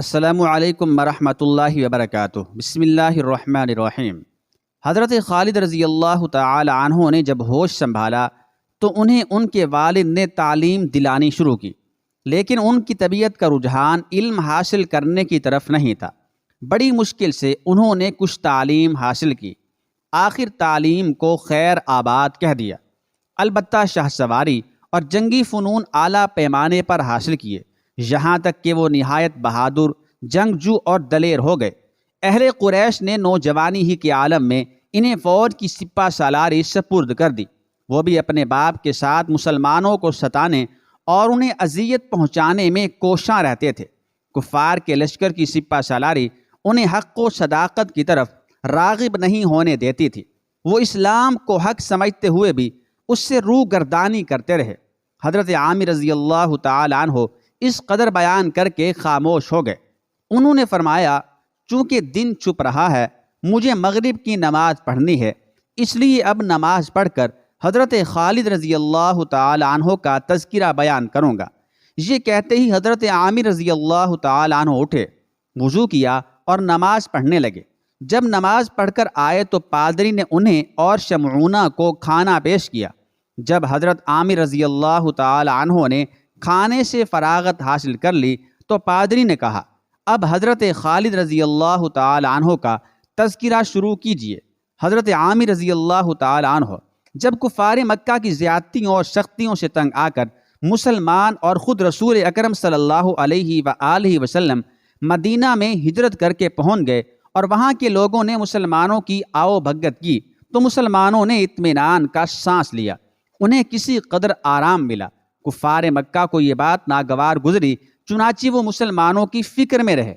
السلام علیکم ورحمۃ اللہ وبرکاتہ۔ بسم اللہ الرحمن الرحیم۔ حضرت خالد رضی اللہ تعالی عنہ نے جب ہوش سنبھالا تو انہیں ان کے والد نے تعلیم دلانی شروع کی، لیکن ان کی طبیعت کا رجحان علم حاصل کرنے کی طرف نہیں تھا۔ بڑی مشکل سے انہوں نے کچھ تعلیم حاصل کی، آخر تعلیم کو خیر آباد کہہ دیا۔ البتہ شاہ سواری اور جنگی فنون اعلیٰ پیمانے پر حاصل کیے، یہاں تک کہ وہ نہایت بہادر، جنگجو اور دلیر ہو گئے۔ اہل قریش نے نوجوانی ہی کے عالم میں انہیں فوج کی سپہ سالاری سپرد کر دی۔ وہ بھی اپنے باپ کے ساتھ مسلمانوں کو ستانے اور انہیں اذیت پہنچانے میں کوشاں رہتے تھے۔ کفار کے لشکر کی سپہ سالاری انہیں حق و صداقت کی طرف راغب نہیں ہونے دیتی تھی۔ وہ اسلام کو حق سمجھتے ہوئے بھی اس سے روح گردانی کرتے رہے۔ حضرت عامر رضی اللہ تعالی عنہ اس قدر بیان کر کے خاموش ہو گئے۔ انہوں نے فرمایا، چونکہ دن چھپ رہا ہے، مجھے مغرب کی نماز پڑھنی ہے، اس لیے اب نماز پڑھ کر حضرت خالد رضی اللہ تعالی عنہ کا تذکرہ بیان کروں گا۔ یہ کہتے ہی حضرت عامر رضی اللہ تعالی عنہ اٹھے، وضو کیا اور نماز پڑھنے لگے۔ جب نماز پڑھ کر آئے تو پادری نے انہیں اور شمعونہ کو کھانا پیش کیا۔ جب حضرت عامر رضی اللہ تعالی عنہ نے کھانے سے فراغت حاصل کر لی تو پادری نے کہا، اب حضرت خالد رضی اللہ تعالی عنہ کا تذکرہ شروع کیجیے۔ حضرت عامر رضی اللہ تعالی عنہ جب کفار مکہ کی زیادتیوں اور سختیوں سے تنگ آ کر مسلمان اور خود رسول اکرم صلی اللہ علیہ وآلہ وسلم مدینہ میں ہجرت کر کے پہنچ گئے اور وہاں کے لوگوں نے مسلمانوں کی آؤ بھگت کی تو مسلمانوں نے اطمینان کا سانس لیا، انہیں کسی قدر آرام ملا۔ کفار مکہ کو یہ بات ناگوار گزری، چنانچہ وہ مسلمانوں کی فکر میں رہے۔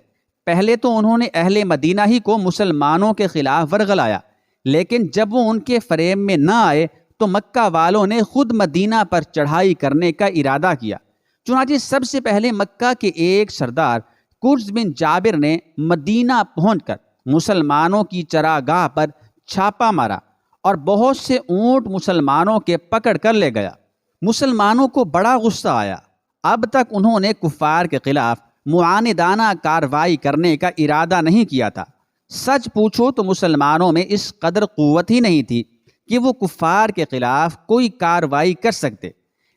پہلے تو انہوں نے اہل مدینہ ہی کو مسلمانوں کے خلاف ورغلایا، لیکن جب وہ ان کے فریب میں نہ آئے تو مکہ والوں نے خود مدینہ پر چڑھائی کرنے کا ارادہ کیا۔ چنانچہ سب سے پہلے مکہ کے ایک سردار کرز بن جابر نے مدینہ پہنچ کر مسلمانوں کی چراگاہ پر چھاپا مارا اور بہت سے اونٹ مسلمانوں کے پکڑ کر لے گیا۔ مسلمانوں کو بڑا غصہ آیا۔ اب تک انہوں نے کفار کے خلاف معاندانہ کارروائی کرنے کا ارادہ نہیں کیا تھا۔ سچ پوچھو تو مسلمانوں میں اس قدر قوت ہی نہیں تھی کہ وہ کفار کے خلاف کوئی کارروائی کر سکتے،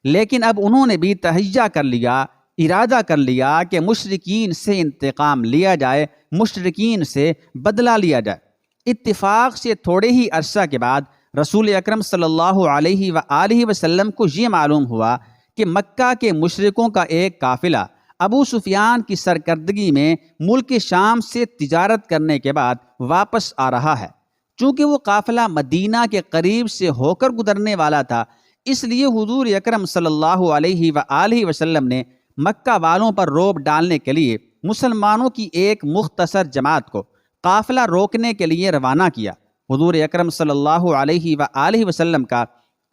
لیکن اب انہوں نے بھی تہیہ کر لیا، ارادہ کر لیا کہ مشرکین سے انتقام لیا جائے، مشرکین سے بدلہ لیا جائے۔ اتفاق سے تھوڑے ہی عرصہ کے بعد رسول اکرم صلی اللہ علیہ وآلہ وسلم کو یہ معلوم ہوا کہ مکہ کے مشرکوں کا ایک قافلہ ابو سفیان کی سرکردگی میں ملک شام سے تجارت کرنے کے بعد واپس آ رہا ہے۔ چونکہ وہ قافلہ مدینہ کے قریب سے ہو کر گزرنے والا تھا، اس لیے حضور اکرم صلی اللہ علیہ وآلہ وسلم نے مکہ والوں پر رعب ڈالنے کے لیے مسلمانوں کی ایک مختصر جماعت کو قافلہ روکنے کے لیے روانہ کیا۔ حضور اکرم صلی اللہ علیہ وآلہ وسلم کا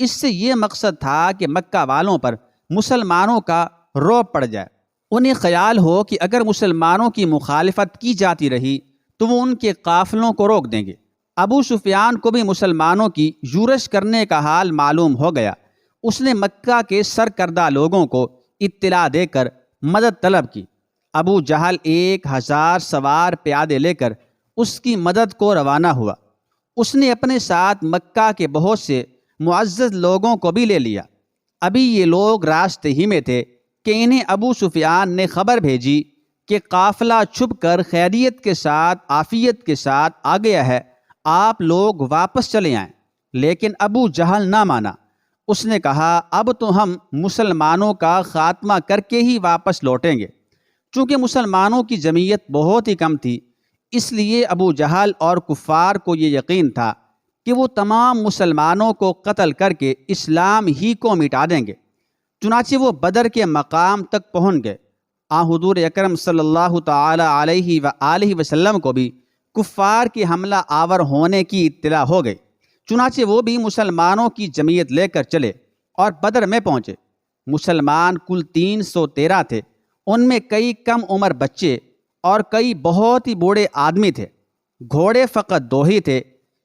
اس سے یہ مقصد تھا کہ مکہ والوں پر مسلمانوں کا رعب پڑ جائے، انہیں خیال ہو کہ اگر مسلمانوں کی مخالفت کی جاتی رہی تو وہ ان کے قافلوں کو روک دیں گے۔ ابو سفیان کو بھی مسلمانوں کی یورش کرنے کا حال معلوم ہو گیا۔ اس نے مکہ کے سرکردہ لوگوں کو اطلاع دے کر مدد طلب کی۔ ابو جہل 1000 سوار پیادے لے کر اس کی مدد کو روانہ ہوا۔ اس نے اپنے ساتھ مکہ کے بہت سے معزز لوگوں کو بھی لے لیا۔ ابھی یہ لوگ راستے ہی میں تھے کہ انہیں ابو سفیان نے خبر بھیجی کہ قافلہ چھپ کر خیریت کے ساتھ، عافیت کے ساتھ آ گیا ہے، آپ لوگ واپس چلے آئیں۔ لیکن ابو جہل نہ مانا۔ اس نے کہا، اب تو ہم مسلمانوں کا خاتمہ کر کے ہی واپس لوٹیں گے۔ چونکہ مسلمانوں کی جمعیت بہت ہی کم تھی، اس لیے ابو جہل اور کفار کو یہ یقین تھا کہ وہ تمام مسلمانوں کو قتل کر کے اسلام ہی کو مٹا دیں گے۔ چنانچہ وہ بدر کے مقام تک پہنچ گئے۔ حضور اکرم صلی اللہ تعالی علیہ وآلہ وسلم کو بھی کفار کے حملہ آور ہونے کی اطلاع ہو گئی۔ چنانچہ وہ بھی مسلمانوں کی جمعیت لے کر چلے اور بدر میں پہنچے۔ مسلمان کل 313 تھے، ان میں کئی کم عمر بچے اور کئی بہت ہی بوڑھے آدمی تھے۔ گھوڑے فقط 2 ہی تھے،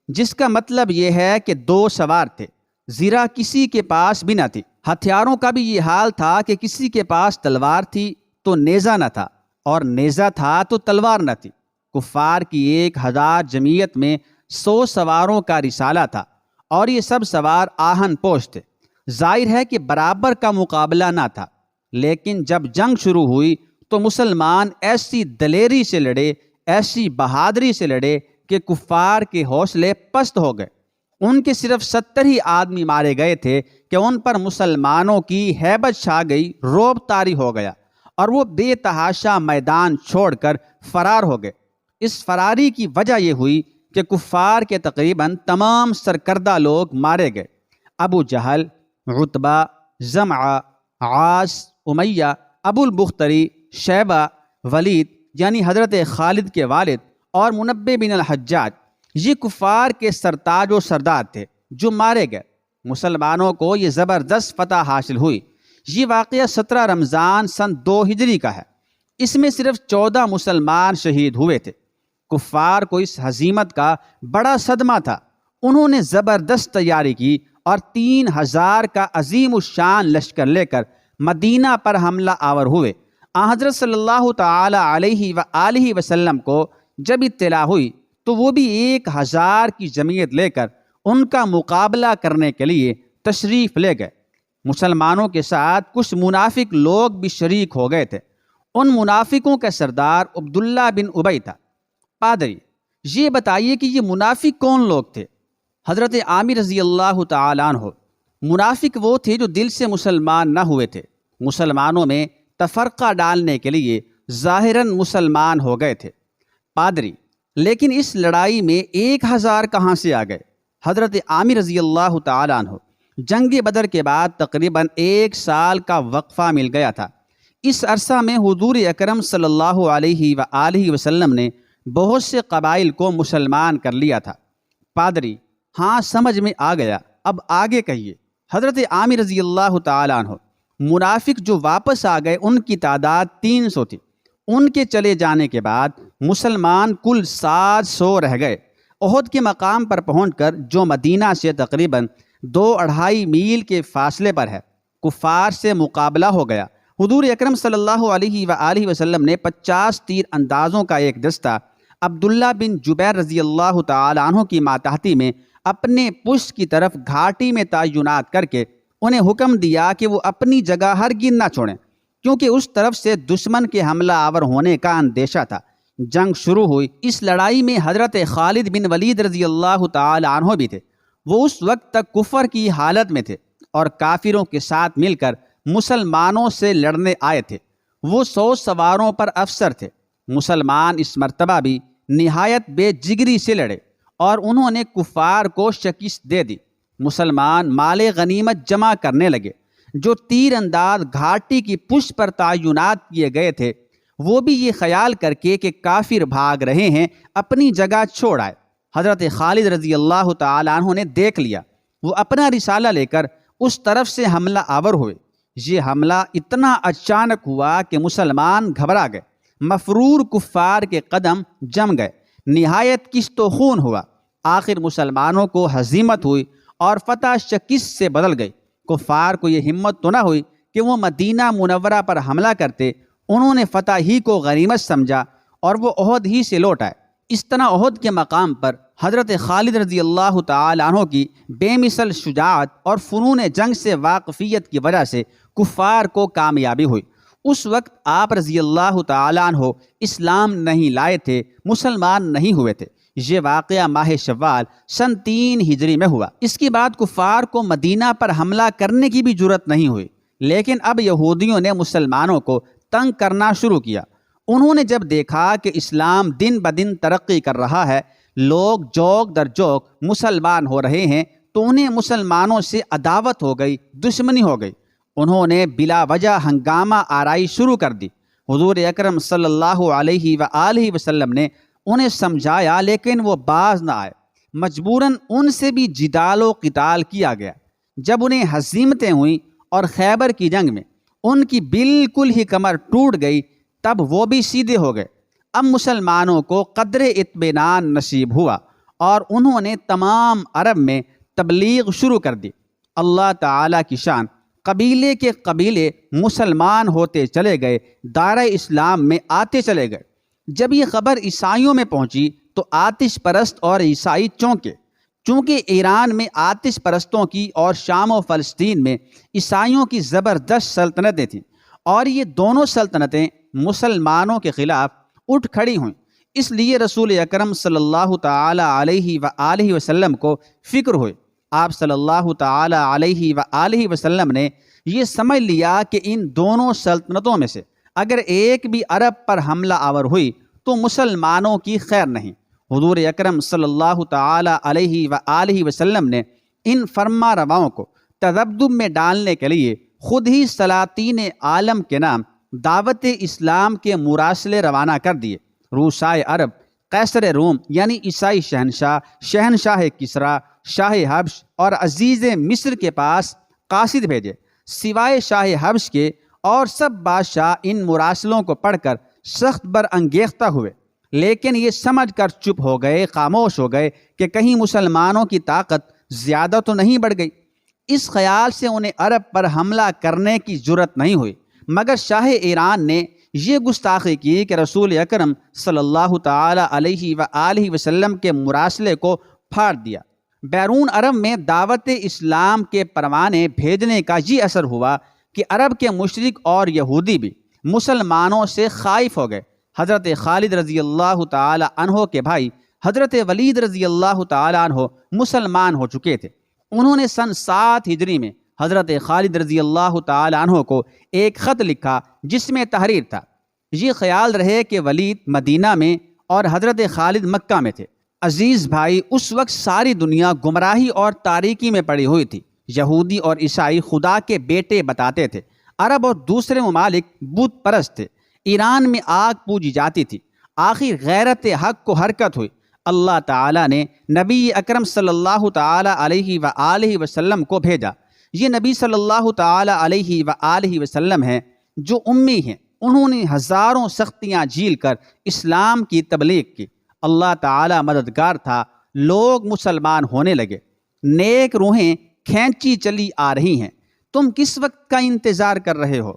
جس کا مطلب یہ ہے کہ 2 سوار تھے، زیرہ کسی کے پاس بھی نہ تھی۔ ہتھیاروں کا بھی یہ حال تھا کہ کسی کے پاس تلوار تھی تو نیزہ نہ تھا، اور نیزہ تھا تو تلوار نہ تھی۔ کفار کی 1000 جمعیت میں 100 سواروں کا رسالہ تھا اور یہ سب سوار آہن پوش تھے۔ ظاہر ہے کہ برابر کا مقابلہ نہ تھا، لیکن جب جنگ شروع ہوئی تو مسلمان ایسی دلیری سے لڑے، ایسی بہادری سے لڑے کہ کفار کے حوصلے پست ہو گئے۔ ان کے صرف 70 ہی آدمی مارے گئے تھے کہ ان پر مسلمانوں کی ہیبت چھا گئی، رعب طاری ہو گیا اور وہ بے تحاشا میدان چھوڑ کر فرار ہو گئے۔ اس فراری کی وجہ یہ ہوئی کہ کفار کے تقریباً تمام سرکردہ لوگ مارے گئے۔ ابو جہل، عتبہ، زمعہ، عاص، امیہ، ابو البختری، شیبہ، ولید یعنی حضرت خالد کے والد اور منبع بن الحجاج، یہ کفار کے سرتاج و سردار تھے جو مارے گئے۔ مسلمانوں کو یہ زبردست فتح حاصل ہوئی۔ یہ واقعہ 17 رمضان سن 2 ہجری کا ہے۔ اس میں صرف 14 مسلمان شہید ہوئے تھے۔ کفار کو اس ہزیمت کا بڑا صدمہ تھا۔ انہوں نے زبردست تیاری کی اور 3000 کا عظیم الشان لشکر لے کر مدینہ پر حملہ آور ہوئے۔ حضرت صلی اللہ تعالی علیہ وآلہ وسلم کو جب اطلاع ہوئی تو وہ بھی 1000 کی جمعیت لے کر ان کا مقابلہ کرنے کے لیے تشریف لے گئے۔ مسلمانوں کے ساتھ کچھ منافق لوگ بھی شریک ہو گئے تھے۔ ان منافقوں کا سردار عبداللہ بن ابی تھا۔ پادری، یہ بتائیے کہ یہ منافق کون لوگ تھے؟ حضرت عامر رضی اللہ تعالیٰ عنہ۔ منافق وہ تھے جو دل سے مسلمان نہ ہوئے تھے، مسلمانوں میں تفرقہ ڈالنے کے لیے ظاہراً مسلمان ہو گئے تھے۔ پادری، لیکن اس لڑائی میں 1000 کہاں سے آ گئے؟ حضرت عامر رضی اللہ تعالیٰ عنہ۔ جنگ بدر کے بعد تقریباً 1 سال کا وقفہ مل گیا تھا۔ اس عرصہ میں حضور اکرم صلی اللہ علیہ وآلہ وسلم نے بہت سے قبائل کو مسلمان کر لیا تھا۔ پادری، ہاں سمجھ میں آ گیا، اب آگے کہیے۔ حضرت عامر رضی اللہ تعالیٰ عنہ۔ منافق جو واپس آ گئے ان کی تعداد 300 تھی۔ ان کے چلے جانے کے بعد مسلمان کل 700 رہ گئے۔ احد کے مقام پر پہنچ کر جو مدینہ سے تقریباً 2-2.5 میل کے فاصلے پر ہے، کفار سے مقابلہ ہو گیا۔ حضور اکرم صلی اللہ علیہ وآلہ وسلم نے 50 تیر اندازوں کا ایک دستہ عبداللہ بن جبیر رضی اللہ تعالی عنہ کی ماتحتی میں اپنے پشت کی طرف گھاٹی میں تعینات کر کے انہیں حکم دیا کہ وہ اپنی جگہ ہرگز نہ چھوڑیں، کیونکہ اس طرف سے دشمن کے حملہ آور ہونے کا اندیشہ تھا۔ جنگ شروع ہوئی۔ اس لڑائی میں حضرت خالد بن ولید رضی اللہ تعالی عنہ بھی تھے۔ وہ اس وقت تک کفر کی حالت میں تھے اور کافروں کے ساتھ مل کر مسلمانوں سے لڑنے آئے تھے۔ وہ 100 سواروں پر افسر تھے۔ مسلمان اس مرتبہ بھی نہایت بے جگری سے لڑے اور انہوں نے کفار کو شکست دے دی۔ مسلمان مال غنیمت جمع کرنے لگے۔ جو تیر انداز گھاٹی کی پشت پر تعینات کیے گئے تھے وہ بھی یہ خیال کر کے کہ کافر بھاگ رہے ہیں اپنی جگہ چھوڑ آئے۔ حضرت خالد رضی اللہ تعالیٰ عنہ نے دیکھ لیا، وہ اپنا رسالہ لے کر اس طرف سے حملہ آور ہوئے۔ یہ حملہ اتنا اچانک ہوا کہ مسلمان گھبرا گئے۔ مفرور کفار کے قدم جم گئے، نہایت کشت و خون ہوا۔ آخر مسلمانوں کو ہزیمت ہوئی اور فتح شکست سے بدل گئی۔ کفار کو یہ ہمت تو نہ ہوئی کہ وہ مدینہ منورہ پر حملہ کرتے، انہوں نے فتح ہی کو غنیمت سمجھا اور وہ احد ہی سے لوٹ آئے۔ اس طرح احد کے مقام پر حضرت خالد رضی اللہ تعالی عنہ کی بے مثل شجاعت اور فنون جنگ سے واقفیت کی وجہ سے کفار کو کامیابی ہوئی۔ اس وقت آپ رضی اللہ تعالی عنہ اسلام نہیں لائے تھے، مسلمان نہیں ہوئے تھے۔ یہ واقعہ ماہ شوال سن 3 ہجری میں ہوا۔ اس کے بعد کفار کو مدینہ پر حملہ کرنے کی بھی جرت نہیں ہوئی، لیکن اب یہودیوں نے مسلمانوں کو تنگ کرنا شروع کیا۔ انہوں نے جب دیکھا کہ اسلام دن بدن ترقی کر رہا ہے، لوگ جوک در جوک مسلمان ہو رہے ہیں، تو انہیں مسلمانوں سے عداوت ہو گئی، دشمنی ہو گئی۔ انہوں نے بلا وجہ ہنگامہ آرائی شروع کر دی۔ حضور اکرم صلی اللہ علیہ وآلہ وسلم نے انہیں سمجھایا، لیکن وہ باز نہ آئے۔ مجبوراً ان سے بھی جدال و قتال کیا گیا۔ جب انہیں ہزیمتیں ہوئیں اور خیبر کی جنگ میں ان کی بالکل ہی کمر ٹوٹ گئی، تب وہ بھی سیدھے ہو گئے۔ اب مسلمانوں کو قدر اطمینان نصیب ہوا اور انہوں نے تمام عرب میں تبلیغ شروع کر دی۔ اللہ تعالیٰ کی شان قبیلے کے قبیلے مسلمان ہوتے چلے گئے، دائرہ اسلام میں آتے چلے گئے۔ جب یہ خبر عیسائیوں میں پہنچی تو آتش پرست اور عیسائی چونکے، چونکہ ایران میں آتش پرستوں کی اور شام و فلسطین میں عیسائیوں کی زبردست سلطنتیں تھیں، اور یہ دونوں سلطنتیں مسلمانوں کے خلاف اٹھ کھڑی ہوئیں۔ اس لیے رسول اکرم صلی اللہ تعالی علیہ وآلہ وسلم کو فکر ہوئے۔ آپ صلی اللہ تعالی علیہ وآلہ وسلم نے یہ سمجھ لیا کہ ان دونوں سلطنتوں میں سے اگر ایک بھی عرب پر حملہ آور ہوئی تو مسلمانوں کی خیر نہیں۔ حضور اکرم صلی اللہ تعالی علیہ وآلہ وسلم نے ان فرما رواؤں کو تذبذب میں ڈالنے کے لیے خود ہی سلاطین عالم کے نام دعوت اسلام کے مراسلے روانہ کر دیے۔ روسائے عرب، قیصر روم یعنی عیسائی شہنشاہ کسریٰ، شاہ حبش اور عزیز مصر کے پاس قاصد بھیجے۔ سوائے شاہ حبش کے اور سب بادشاہ ان مراسلوں کو پڑھ کر سخت برانگیختہ ہوئے، لیکن یہ سمجھ کر چپ ہو گئے، خاموش ہو گئے کہ کہیں مسلمانوں کی طاقت زیادہ تو نہیں بڑھ گئی۔ اس خیال سے انہیں عرب پر حملہ کرنے کی جرأت نہیں ہوئی، مگر شاہ ایران نے یہ گستاخی کی کہ رسول اکرم صلی اللہ تعالی علیہ وآلہ وسلم کے مراسلے کو پھاڑ دیا۔ بیرون عرب میں دعوت اسلام کے پروانے بھیجنے کا یہ اثر ہوا کہ عرب کے مشرک اور یہودی بھی مسلمانوں سے خائف ہو گئے۔ حضرت خالد رضی اللہ تعالی عنہ کے بھائی حضرت ولید رضی اللہ تعالی عنہ مسلمان ہو چکے تھے۔ انہوں نے سن 7 ہجری میں حضرت خالد رضی اللہ تعالی عنہ کو ایک خط لکھا جس میں تحریر تھا، یہ خیال رہے کہ ولید مدینہ میں اور حضرت خالد مکہ میں تھے۔ عزیز بھائی، اس وقت ساری دنیا گمراہی اور تاریکی میں پڑی ہوئی تھی۔ یہودی اور عیسائی خدا کے بیٹے بتاتے تھے، عرب اور دوسرے ممالک بت پرست تھے، ایران میں آگ پوجی جاتی تھی۔ آخر غیرت حق کو حرکت ہوئی، اللہ تعالیٰ نے نبی اکرم صلی اللہ تعالی علیہ وآلہ وسلم کو بھیجا۔ یہ نبی صلی اللہ تعالی علیہ وآلہ وسلم ہیں جو امی ہیں، انہوں نے ہزاروں سختیاں جھیل کر اسلام کی تبلیغ کی۔ اللہ تعالی مددگار تھا، لوگ مسلمان ہونے لگے، نیک روحیں کھینچی چلی آ رہی ہیں۔ تم کس وقت کا انتظار کر رہے ہو؟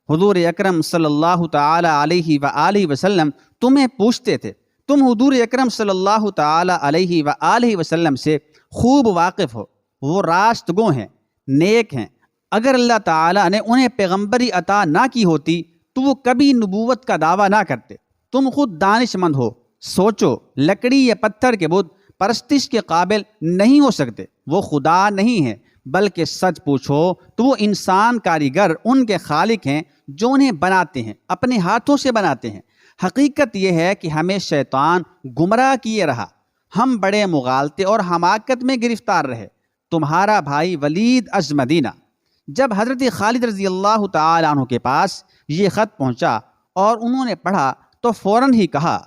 حضور اکرم صلی اللہ تعالی علیہ وآلہ وسلم تمہیں پوچھتے تھے، تم حضور اکرم صلی اللہ تعالی علیہ وآلہ وسلم سے خوب واقف ہو، وہ راست گو ہیں، نیک ہیں۔ اگر اللہ تعالیٰ نے انہیں پیغمبری عطا نہ کی ہوتی تو وہ کبھی نبوت کا دعویٰ نہ کرتے۔ تم خود دانش مند ہو، سوچو، لکڑی یا پتھر کے بت پرستش کے قابل نہیں ہو سکتے، وہ خدا نہیں ہے، بلکہ سچ پوچھو تو وہ انسان کاریگر ان کے خالق ہیں جو انہیں بناتے ہیں، اپنے ہاتھوں سے بناتے ہیں۔ حقیقت یہ ہے کہ ہمیں شیطان گمراہ کیے رہا، ہم بڑے مغالطے اور حماقت میں گرفتار رہے۔ تمہارا بھائی ولید از مدینہ۔ جب حضرت خالد رضی اللہ تعالی عنہ کے پاس یہ خط پہنچا اور انہوں نے پڑھا تو فوراً ہی کہا،